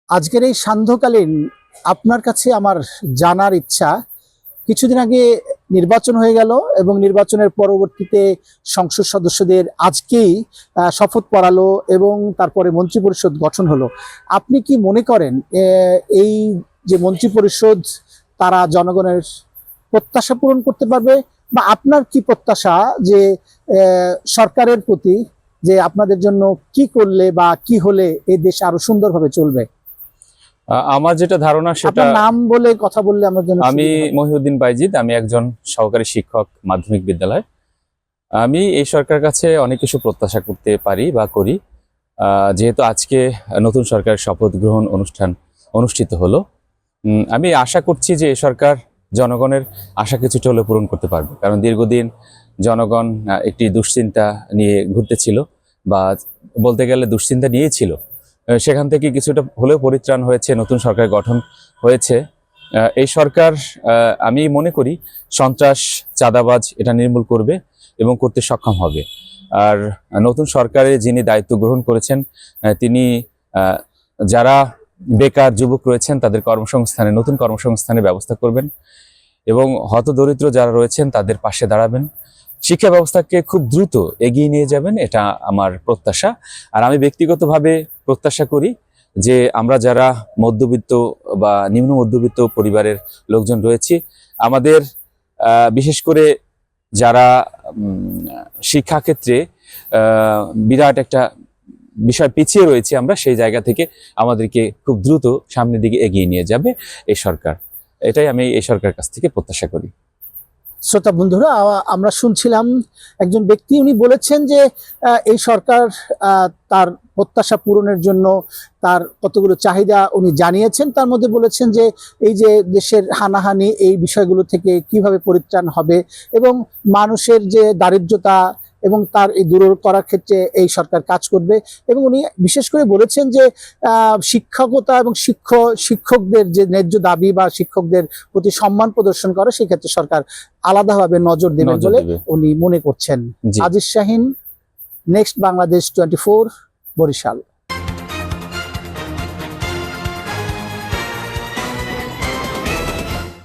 আজকের এই সান্ধ্যকালীন আপনার কাছে আমার জানার ইচ্ছা, কিছুদিন আগে নির্বাচন হয়ে গেল এবং নির্বাচনের পরবর্তীতে সংসদ সদস্যদের আজকেই শপথ পড়ালো এবং তারপরে মন্ত্রিপরিষদ গঠন হলো। আপনি কি মনে করেন এই যে মন্ত্রিপরিষদ তারা জনগণের প্রত্যাশা পূরণ করতে পারবে, বা আপনার কি প্রত্যাশা যে সরকারের প্রতি, যে আপনাদের জন্য কি করলে বা কি হলে এই দেশ আরো সুন্দরভাবে চলবে? আমার যেটা ধারণা সেটা, আপনার নাম বলে কথা বললে আমার জন্য। আমি মহিউদ্দিন বাইজিদ, আমি একজন সহকারী শিক্ষক মাধ্যমিক বিদ্যালয়। আমি এই সরকারের কাছে অনেক কিছু প্রত্যাশা করতে পারি বা করি। যেহেতু আজকে নতুন সরকারের শপথ গ্রহণ অনুষ্ঠান অনুষ্ঠিত হলো, আমি আশা করছি যে এই সরকার জনগণের আশা কিছুটা হলেও পূরণ করতে পারবে। কারণ দীর্ঘদিন জনগণ একটি দুশ্চিন্তা নিয়ে ঘুরতেছিল, বা বলতে গেলে দুশ্চিন্তা নিয়েছিল। সেখান থেকে কিছুটা হলেও পরিত্রাণ হয়েছে, নতুন সরকার গঠন হয়েছে। এই সরকার আমি মনে করি সন্ত্রাস, চাঁদাবাজ এটা নির্মূল করবে এবং করতে সক্ষম হবে। আর নতুন সরকারে যিনি দায়িত্ব গ্রহণ করেছেন, তিনি যারা বেকার যুবক রয়েছেন তাদের কর্মসংস্থানে, নতুন কর্মসংস্থানের ব্যবস্থা করবেন এবং হতদরিদ্র যারা রয়েছেন তাদের পাশে দাঁড়াবেন। শিক্ষা ব্যবস্থাকে খুব দ্রুত এগিয়ে নিয়ে যাবেন, এটা আমার প্রত্যাশা। আর আমি ব্যক্তিগতভাবে প্রত্যাশা করি যে আমরা যারা মধ্যবিত্ত বা নিম্ন মধ্যবিত্ত পরিবারের লোকজন রয়েছি, আমাদের বিশেষ করে যারা শিক্ষাক্ষেত্রে বিরাট একটা বিষয় পিছিয়ে রয়েছে, আমরা সেই জায়গা থেকে আমাদেরকে খুব দ্রুত সামনের দিকে এগিয়ে নিয়ে যাবে এই সরকার। এটাই আমি এই সরকারের কাছ থেকে প্রত্যাশা করি। শ্রোতা বন্ধুরা, আমরা শুনছিলাম একজন ব্যক্তি, উনি বলেছেন যে এই সরকার তার প্রত্যাশা পূরণের জন্য তার কতগুলো চাহিদা উনি জানিয়েছেন। তার মধ্যে বলেছেন যে এই যে দেশের হানাহানি, এই বিষয়গুলো থেকে কিভাবে পরিত্রাণ হবে এবং মানুষের যে দারিদ্রতা এবং তার এই দূর করার ক্ষেত্রে এই সরকার কাজ করবে। এবং উনি বিশেষ করে বলেছেন যে শিক্ষকতা এবং শিক্ষকদের যে ন্যায্য দাবি বা শিক্ষকদের প্রতি সম্মান প্রদর্শন করে, সেক্ষেত্রে সরকার আলাদাভাবে নজর দেবে বলে উনি মনে করছেন। আজিজ শাহিন, নেক্সট বাংলাদেশ 24, বরিশাল।